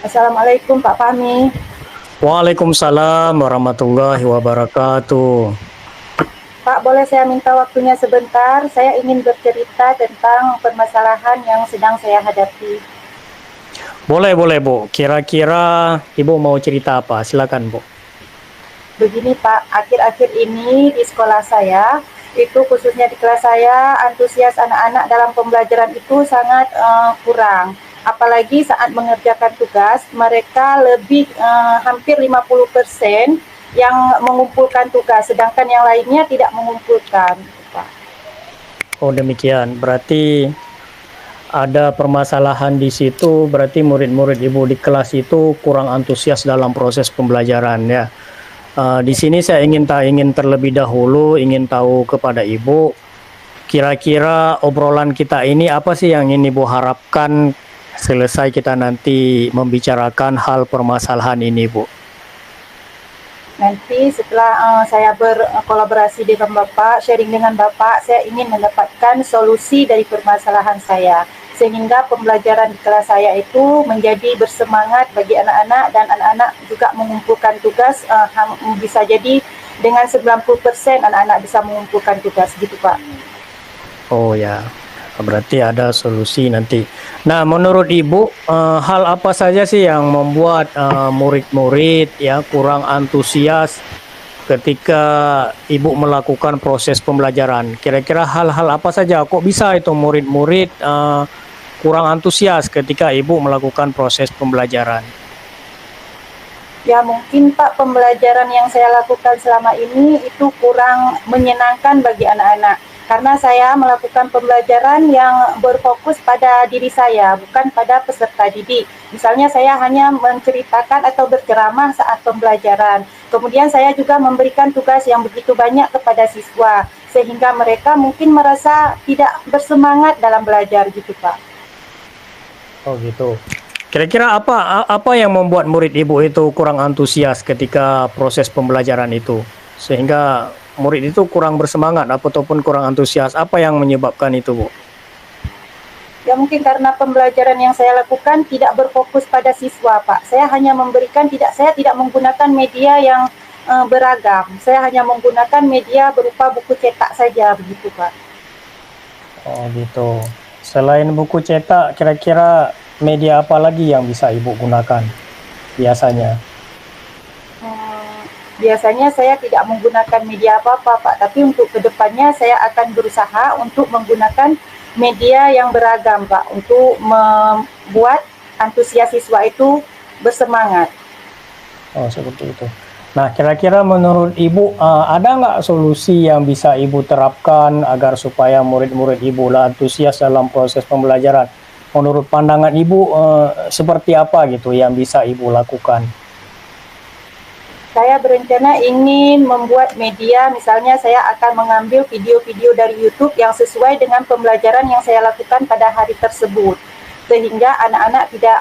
Assalamualaikum Pak Fahmi. Waalaikumsalam warahmatullahi wabarakatuh. Pak, boleh saya minta waktunya sebentar? Saya ingin bercerita tentang permasalahan yang sedang saya hadapi. Boleh Bu. Kira-kira Ibu mau cerita apa? Silakan Bu. Begini Pak, akhir-akhir ini di sekolah saya, itu khususnya di kelas saya, antusias anak-anak dalam pembelajaran itu sangat kurang. Apalagi saat mengerjakan tugas, mereka lebih hampir 50% yang mengumpulkan tugas, sedangkan yang lainnya tidak mengumpulkan, Pak. Oh demikian. Berarti ada permasalahan di situ. Berarti murid-murid Ibu di kelas itu kurang antusias dalam proses pembelajaran ya. Di sini saya ingin terlebih dahulu ingin tahu kepada Ibu. Kira-kira obrolan kita ini apa sih yang ingin Ibu harapkan selesai kita nanti membicarakan hal permasalahan ini, Bu? Nanti setelah saya berkolaborasi dengan Bapak, sharing dengan Bapak, saya ingin mendapatkan solusi dari permasalahan saya. Sehingga pembelajaran di kelas saya itu menjadi bersemangat bagi anak-anak dan anak-anak juga mengumpulkan tugas. Bisa jadi dengan 90% anak-anak bisa mengumpulkan tugas gitu Pak. Oh ya, berarti ada solusi nanti. Nah, menurut Ibu, hal apa saja sih yang membuat murid-murid ya kurang antusias ketika Ibu melakukan proses pembelajaran? Kira-kira hal-hal apa saja? Kok bisa itu murid-murid kurang antusias ketika Ibu melakukan proses pembelajaran? Ya mungkin Pak, pembelajaran yang saya lakukan selama ini itu kurang menyenangkan bagi anak-anak. Karena saya melakukan pembelajaran yang berfokus pada diri saya, bukan pada peserta didik. Misalnya saya hanya menceritakan atau berceramah saat pembelajaran. Kemudian saya juga memberikan tugas yang begitu banyak kepada siswa, sehingga mereka mungkin merasa tidak bersemangat dalam belajar gitu Pak. Oh gitu. Kira-kira apa yang membuat murid Ibu itu kurang antusias ketika proses pembelajaran itu? Sehingga murid itu kurang bersemangat ataupun kurang antusias. Apa yang menyebabkan itu, Bu? Ya mungkin karena pembelajaran yang saya lakukan tidak berfokus pada siswa, Pak. Saya tidak menggunakan media yang beragam. Saya hanya menggunakan media berupa buku cetak saja, begitu, Pak. Oh gitu. Selain buku cetak, kira-kira media apa lagi yang bisa Ibu gunakan biasanya? Biasanya saya tidak menggunakan media apa-apa, Pak. Tapi untuk kedepannya saya akan berusaha untuk menggunakan media yang beragam, Pak, untuk membuat antusias siswa itu bersemangat. Oh seperti itu. Nah kira-kira menurut Ibu ada nggak solusi yang bisa Ibu terapkan agar supaya murid-murid Ibu lah antusias dalam proses pembelajaran? Menurut pandangan Ibu seperti apa gitu yang bisa Ibu lakukan? Saya berencana ingin membuat media, misalnya saya akan mengambil video-video dari YouTube yang sesuai dengan pembelajaran yang saya lakukan pada hari tersebut, sehingga anak-anak tidak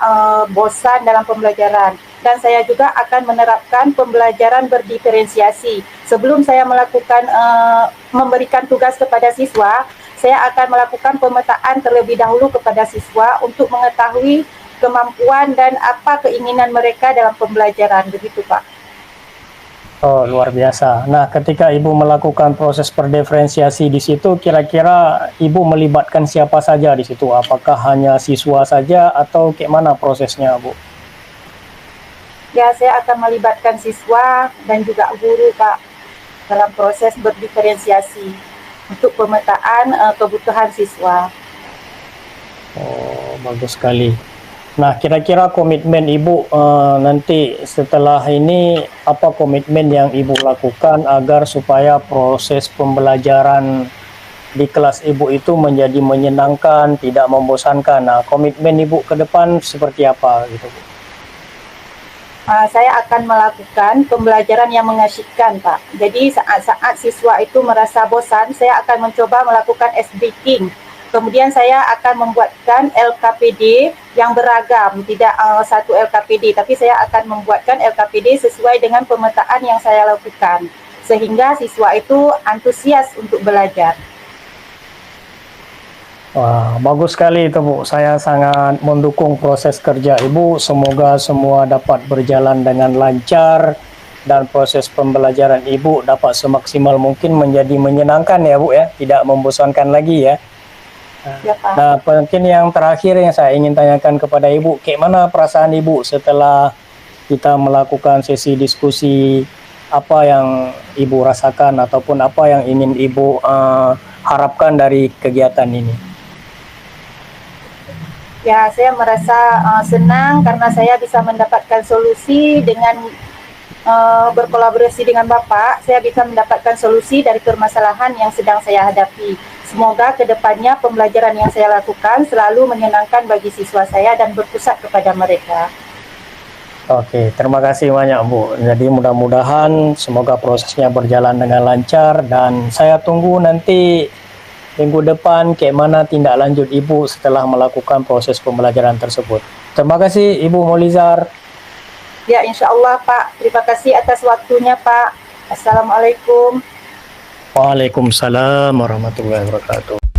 bosan dalam pembelajaran. Dan saya juga akan menerapkan pembelajaran berdiferensiasi. Sebelum saya memberikan tugas kepada siswa, saya akan melakukan pemetaan terlebih dahulu kepada siswa untuk mengetahui kemampuan dan apa keinginan mereka dalam pembelajaran, begitu Pak. Oh, luar biasa. Nah, ketika Ibu melakukan proses perdiferensiasi di situ, kira-kira Ibu melibatkan siapa saja di situ? Apakah hanya siswa saja atau kayak mana prosesnya, Bu? Ya, saya akan melibatkan siswa dan juga guru, Pak, dalam proses berdiferensiasi untuk pemetaan kebutuhan siswa. Oh, bagus sekali. Nah, kira-kira komitmen Ibu nanti setelah ini apa komitmen yang Ibu lakukan agar supaya proses pembelajaran di kelas Ibu itu menjadi menyenangkan, tidak membosankan. Nah, komitmen Ibu ke depan seperti apa gitu, Bu? Saya akan melakukan pembelajaran yang mengasyikkan, Pak. Jadi saat-saat siswa itu merasa bosan, saya akan mencoba melakukan ice breaking. Kemudian saya akan membuatkan LKPD yang beragam, tidak satu LKPD, tapi saya akan membuatkan LKPD sesuai dengan pemetaan yang saya lakukan, sehingga siswa itu antusias untuk belajar. Wah, bagus sekali itu Bu. Saya sangat mendukung proses kerja Ibu. Semoga semua dapat berjalan dengan lancar dan proses pembelajaran Ibu dapat semaksimal mungkin menjadi menyenangkan ya Bu ya, tidak membosankan lagi ya. Ya Pak. Nah, mungkin yang terakhir yang saya ingin tanyakan kepada Ibu, kayak mana perasaan Ibu setelah kita melakukan sesi diskusi, apa yang Ibu rasakan ataupun apa yang ingin Ibu harapkan dari kegiatan ini? Ya, saya merasa senang karena saya bisa mendapatkan solusi dengan berkolaborasi dengan Bapak. Saya bisa mendapatkan solusi dari permasalahan yang sedang saya hadapi. Semoga kedepannya pembelajaran yang saya lakukan selalu menyenangkan bagi siswa saya dan berpusat kepada mereka. Oke, terima kasih banyak Bu. Jadi mudah-mudahan semoga prosesnya berjalan dengan lancar dan saya tunggu nanti minggu depan kayak mana tindak lanjut Ibu setelah melakukan proses pembelajaran tersebut. Terima kasih Ibu Molizar. Ya, insya Allah Pak. Terima kasih atas waktunya Pak. Assalamualaikum. Waalaikumsalam warahmatullahi wabarakatuh.